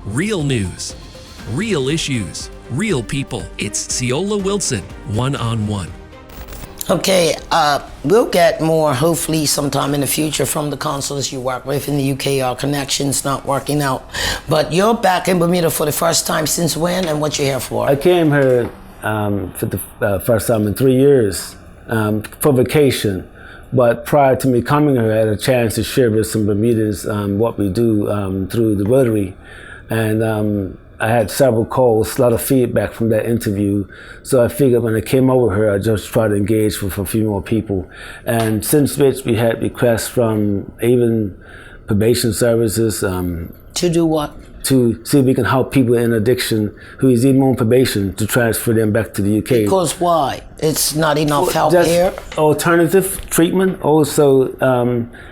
Real news, real issues, real people. It's Ceola Wilson, one-on-one. Okay, we'll get more hopefully sometime in the future from the consulates you work with in the UK. Our connection's not working out. But you're back in Bermuda for the first time since when, and what you here for? I came here for the first time in 3 years for vacation. But prior to me coming here, I had a chance to share with some Bermudans what we do through the Rotary. And I had several calls, a lot of feedback from that interview. So I figured when I came over here, I'd just try to engage with a few more people. And since which we had requests from even probation services. To do what? To see if we can help people in addiction who is even on probation to transfer them back to the UK. Because why? It's not enough help just here? Alternative treatment. Also,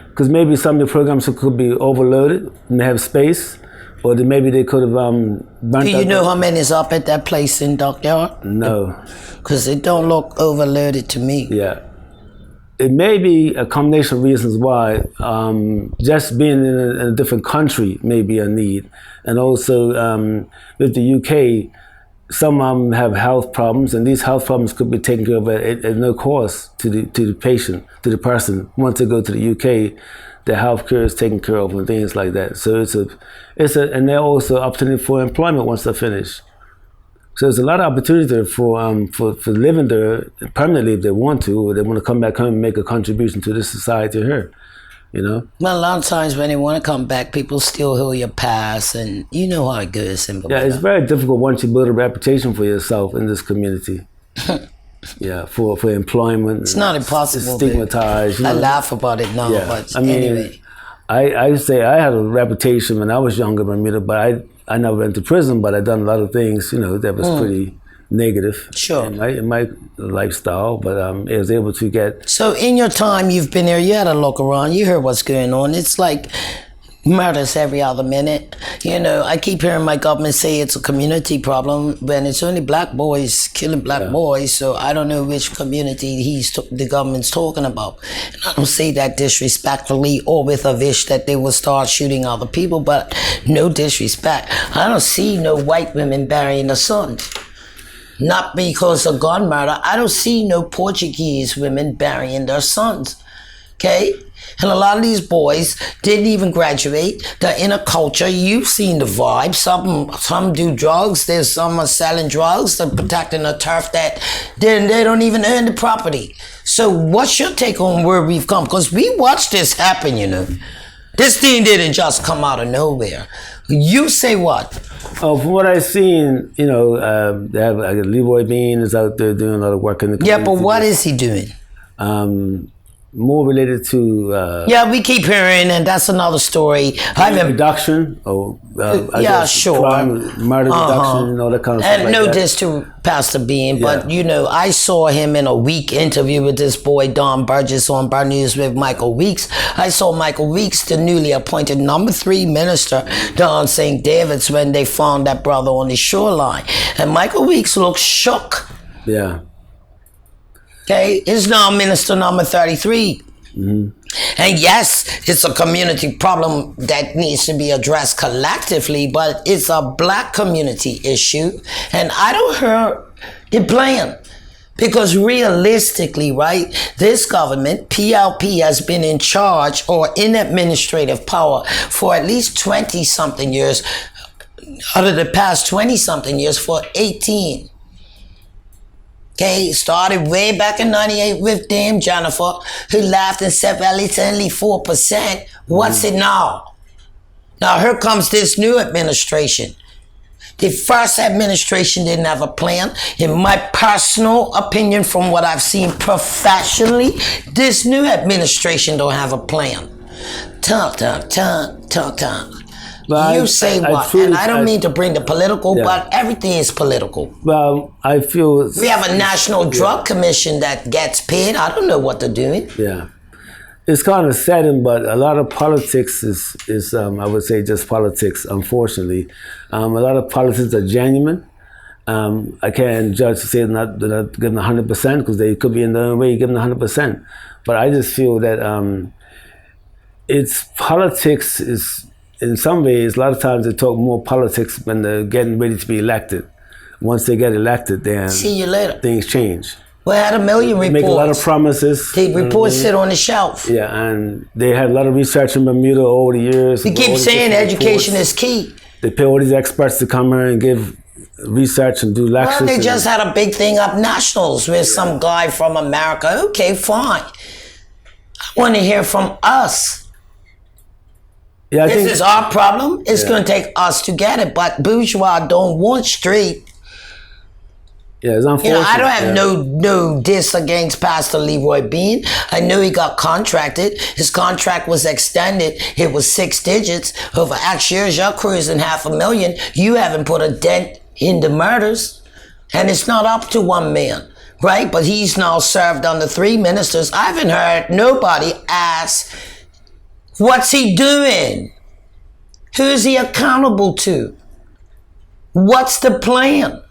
because maybe some of the programs could be overloaded and they have space. Or maybe they could have burnt out. Do you know how many is up at that place in Dockyard? No. Because it don't look overloaded to me. Yeah. It may be a combination of reasons why. Just being in a different country may be a need. And also with the UK, some of them have health problems, and these health problems could be taken care of at no cost to the patient, to the person. Once they go to the UK, the health care is taken care of and things like that. So and they're also opportunity for employment once they're finished. So there's a lot of opportunity there for living there permanently if they want to, or they want to come back home and make a contribution to this society here, you know? Well, a lot of times when they want to come back, people still hold your past, and you know how it goes in Bermuda. Yeah, it's very difficult once you build a reputation for yourself in this community. Yeah, for employment. It's not impossible. Stigmatized. I laugh about it now, yeah. but I mean, anyway. I say I had a reputation when I was younger in Bermuda, but I never went to prison, but I done a lot of things, that was pretty negative. Sure. In my lifestyle, but I was able to get... So in your time you've been there, you had a look around, you heard what's going on. It's like murders every other minute. I keep hearing my government say it's a community problem when it's only black boys killing black boys, so I don't know which community the government's talking about. And I don't say that disrespectfully or with a wish that they will start shooting other people, but no disrespect. I don't see no white women burying their sons. Not because of gun murder. I don't see no Portuguese women burying their sons. Okay? And a lot of these boys didn't even graduate. They're in a culture. You've seen the vibe. Some do drugs. There's some are selling drugs. They're protecting the turf that they don't even earn the property. So what's your take on where we've come? Because we watched this happen, This thing didn't just come out of nowhere. You say what? Oh, from what I've seen, they have Leroy Bean is out there doing a lot of work in the community. Yeah, but what is he doing? More related to... yeah, we keep hearing, and that's another story. Reduction, sure. Crime, murder reduction, and all that kind of stuff. And no diss to Pastor Bean, but I saw him in a week interview with this boy Don Burgess on Bar News with Michael Weeks. I saw Michael Weeks, the newly appointed number 3 minister down St. David's, when they found that brother on the shoreline. And Michael Weeks looked shook. Yeah. Okay, is now minister number 33. Mm-hmm. And yes, it's a community problem that needs to be addressed collectively, but it's a black community issue, and I don't hear the plan. Because realistically, right, this government, PLP, has been in charge or in administrative power for at least 20-something years, out of the past 20-something years, for 18. Okay, started way back in 98 with Dame Jennifer, who laughed and said, well, it's only 4%. What's it now? Now, here comes this new administration. The first administration didn't have a plan. In my personal opinion, from what I've seen professionally, this new administration don't have a plan. Talk. Well, you say what? And I don't mean to bring the political, but everything is political. Well, I feel... We have a National Drug Commission that gets paid. I don't know what they're doing. Yeah. It's kind of saddening, but a lot of politics is I would say, just politics, unfortunately. A lot of politics are genuine. I can't judge to say they're not giving 100% because they could be in their own way giving 100%. But I just feel that it's politics is in some ways, a lot of times they talk more politics when they're getting ready to be elected. Once they get elected, then See you later. things change. We had a million reports. Make a lot of promises. The reports sit on the shelf. Yeah, and they had a lot of research in Bermuda over the years. We keep saying education is key. They pay all these experts to come here and give research and do lectures. Well, they just had a big thing up nationals with some guy from America. Okay, fine. I want to hear from us. Yeah, This is our problem. It's going to take us to get it. But bourgeois don't want street. Yeah, it's unfortunate. I don't have no diss against Pastor Leroy Bean. I knew he got contracted. His contract was extended. It was 6 digits. Over X years, you're cruising $500,000. You haven't put a dent in the murders. And it's not up to one man, right? But he's now served under 3 ministers. I haven't heard nobody ask, what's he doing? Who's he accountable to? What's the plan?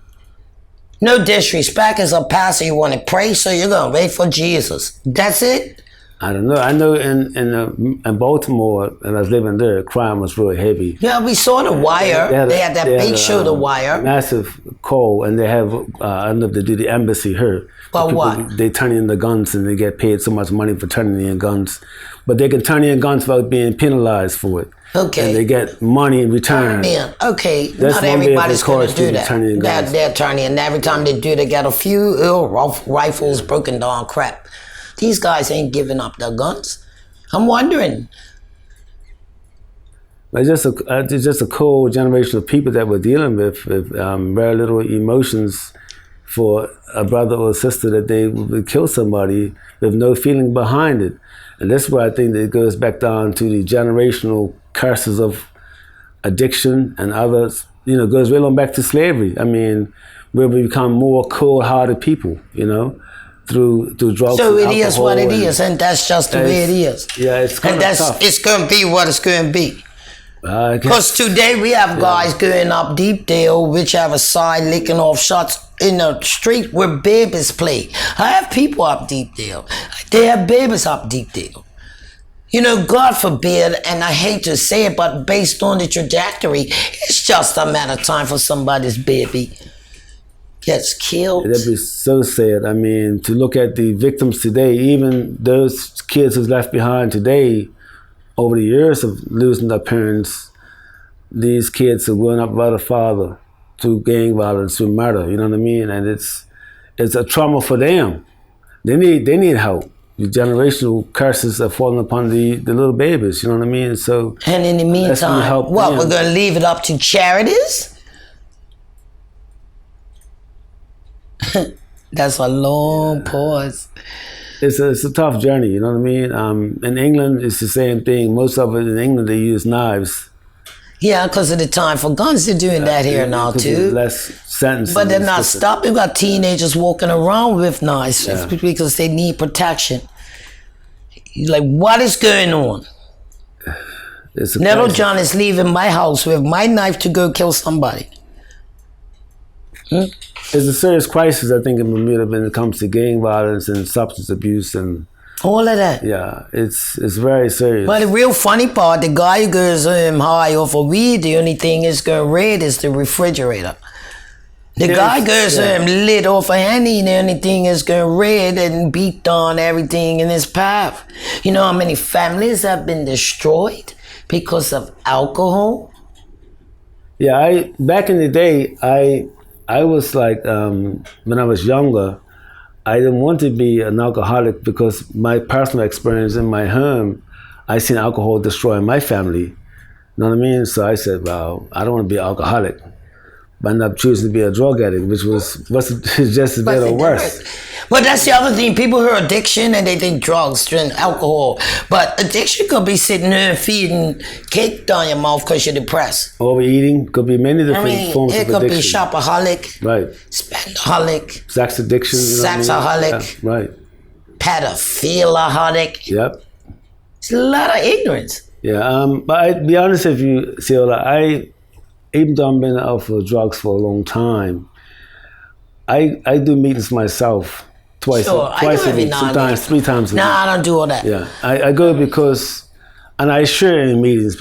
No disrespect, as a pastor, you want to pray, so you're going to wait for Jesus. That's it? I don't know. I know in Baltimore, and I was living there, crime was really heavy. Yeah, we saw The Wire. They had that big show, The Wire. Massive call, and they have, I don't know if they do the embassy here. But what? They turn in the guns, and they get paid so much money for turning in guns. But they can turn in guns without being penalized for it. Okay. And they get money in return. Man, okay, That's not one way everybody's of going to do encouraging that. They're turning, and every time they do, they get a few rifles, broken down crap. These guys ain't giving up their guns. I'm wondering. It's just a cold generation of people that we're dealing with very little emotions for a brother or a sister that they would kill somebody with no feeling behind it. And that's where I think that it goes back down to the generational curses of addiction and others, goes right on back to slavery. I mean, where we become more cold-hearted people, through drugs. So and it alcohol is what it is, and that's just the way it is. Yeah, it's kind of tough. It's going to be what it's going to be. I guess- Because today we have guys going up Deepdale, whichever side, licking off shots in the street where babies play. I have people up Deepdale. They have babies up Deepdale. God forbid, and I hate to say it, but based on the trajectory, it's just a matter of time for somebody's baby gets killed. That'd be so sad. I mean, to look at the victims today, even those kids who's left behind today, over the years of losing their parents, these kids are growing up without a father through gang violence, through murder. You know what I mean? And it's a trauma for them. They need help. The generational curses are falling upon the little babies. You know what I mean? So And in the meantime, what, we're going to leave it up to charities? That's a long pause. It's a tough journey, you know what I mean? In England, it's the same thing. Most of it in England, they use knives. Yeah, because of the time for guns, they're doing that here now too. Less sentences. But they're not stopping. We got teenagers walking around with knives because they need protection. Like, what is going on? Nettle John is leaving my house with my knife to go kill somebody. It's a serious crisis, I think, in Bermuda when it comes to gang violence and substance abuse and all of that. Yeah, it's very serious. But the real funny part, the guy who goes high off of weed, the only thing is going red is the refrigerator. The guy goes lit off a Henny, and the only thing is going red and beat on everything in his path. You know how many families have been destroyed because of alcohol? Yeah, back in the day, I was like, when I was younger, I didn't want to be an alcoholic because my personal experience in my home, I seen alcohol destroy my family. You know what I mean? So I said, well, I don't want to be an alcoholic. But I ended up choosing to be a drug addict, which was just as bad or worse. But that's the other thing. People hear addiction and they think drugs and alcohol. But addiction could be sitting there and feeding cake down your mouth because you're depressed. Overeating could be many different forms of addiction. It could be shopaholic, right? Spendaholic, sex addiction, sexaholic, yeah, right? Pedophilaholic. Yep. It's a lot of ignorance. Yeah, but I'd be honest with you, Ceola, even though I've been out for drugs for a long time, I do meetings myself twice a week, sometimes 3 times a week. Nah, I don't do all that. Yeah, I go because and I share in meetings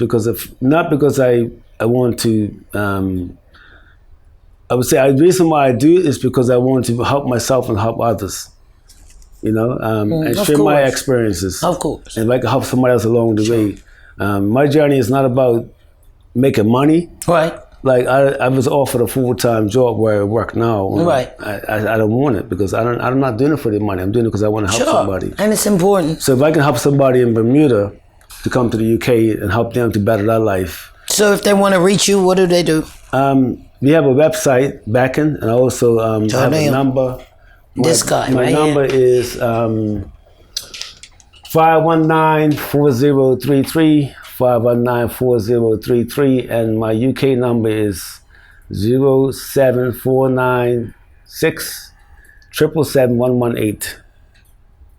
not because I want to. I would say the reason why I do it is because I want to help myself and help others. And share my experiences. Of course. And if I can help somebody else along the way. My journey is not about making money. Right. Like I was offered a full-time job where I work now. Right. I don't want it because I'm not doing it for the money. I'm doing it because I want to help somebody. And it's important. So if I can help somebody in Bermuda to come to the UK and help them to better their life. So if they want to reach you, what do they do? We have a website, backing, and I also have a number. My number is 519-4033, 519-4033, and my UK number is 07496 777-118.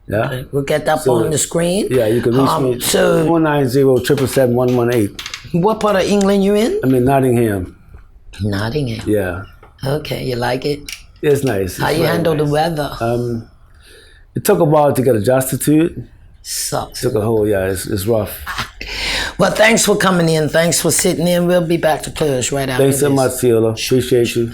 Yeah, okay. We'll get that on the screen. Yeah, you can reach me. 490-777-118. What part of England you in? I'm in Nottingham. Nottingham. Yeah. Okay, you like it? It's nice. How you handle the weather? It took a while to get adjusted to it. Sucks. Took a whole, it's rough. Well, thanks for coming in. Thanks for sitting in. We'll be back to close right after Thanks so this. much, Ceola. Appreciate you.